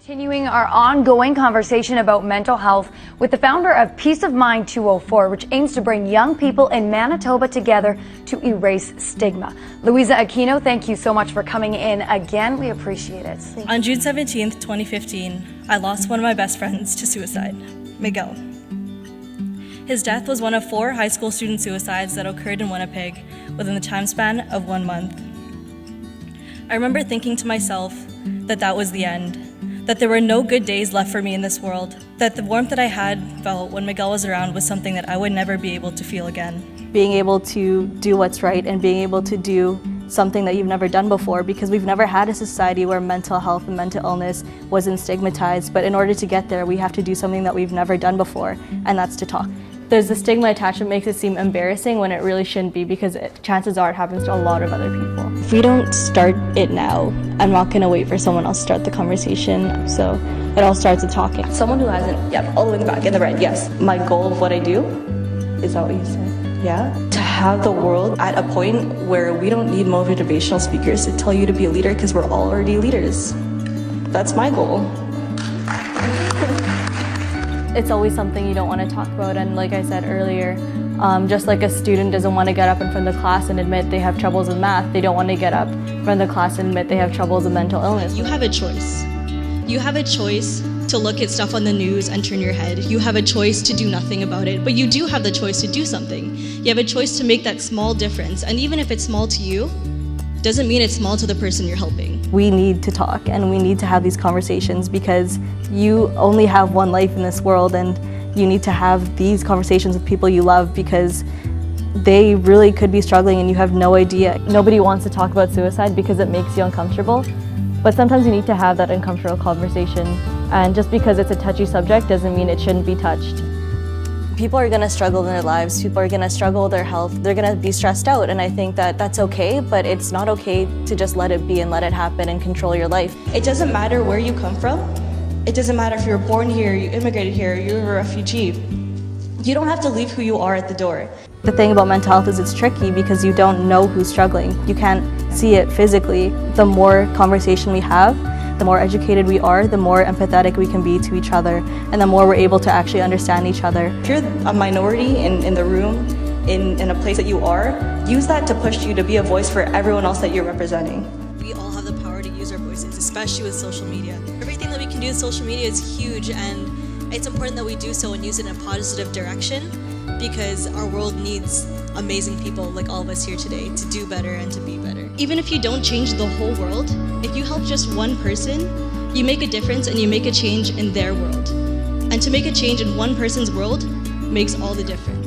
Continuing our ongoing conversation about mental health with the founder of Peace of Mind 204, which aims to bring young people in Manitoba together to erase stigma. Loizza Aquino, thank you so much for coming in again. We appreciate it. On June 17th, 2015, I lost one of my best friends to suicide, Miguel. His death was one of 4 high school student suicides that occurred in Winnipeg within the time span of 1 month. I remember thinking to myself that that was the end, that there were no good days left for me in this world, that the warmth that I had felt when Miguel was around was something that I would never be able to feel again. Being able to do what's right and being able to do something that you've never done before, because we've never had a society where mental health and mental illness wasn't stigmatized, but in order to get there we have to do something that we've never done before, and that's to talk. There's a stigma attached that makes it seem embarrassing when it really shouldn't be, because chances are it happens to a lot of other people. If we don't start it now, I'm not going to wait for someone else to start the conversation, so it all starts with talking. Someone who hasn't, all the way in the back, in the red, yes. My goal of what I do, is that what you said? Yeah? To have the world at a point where we don't need motivational speakers to tell you to be a leader, because we're all already leaders. That's my goal. It's always something you don't want to talk about, and like I said earlier, just like a student doesn't want to get up in front of the class and admit they have troubles with math, they don't want to get up in front of the class and admit they have troubles with mental illness. You have a choice. You have a choice to look at stuff on the news and turn your head. You have a choice to do nothing about it, but you do have the choice to do something. You have a choice to make that small difference, and even if it's small to you, doesn't mean it's small to the person you're helping. We need to talk and we need to have these conversations, because you only have one life in this world, and you need to have these conversations with people you love, because they really could be struggling and you have no idea. Nobody wants to talk about suicide because it makes you uncomfortable, but sometimes you need to have that uncomfortable conversation, and just because it's a touchy subject doesn't mean it shouldn't be touched. People are going to struggle in their lives, people are going to struggle with their health, they're going to be stressed out, and I think that that's okay, but it's not okay to just let it be and let it happen and control your life. It doesn't matter where you come from. It doesn't matter if you were born here, you immigrated here, you're a refugee. You don't have to leave who you are at the door. The thing about mental health is it's tricky because you don't know who's struggling. You can't see it physically. The more conversation we have, the more educated we are, the more empathetic we can be to each other, and the more we're able to actually understand each other. If you're a minority in the room, in a place that you are, use that to push you to be a voice for everyone else that you're representing. We all have the power to use our voices, especially with social media. Everything that we can do with social media is huge, and it's important that we do so and use it in a positive direction, because our world needs amazing people like all of us here today to do better and to be better. Even if you don't change the whole world, if you help just one person, you make a difference and you make a change in their world. And to make a change in one person's world makes all the difference.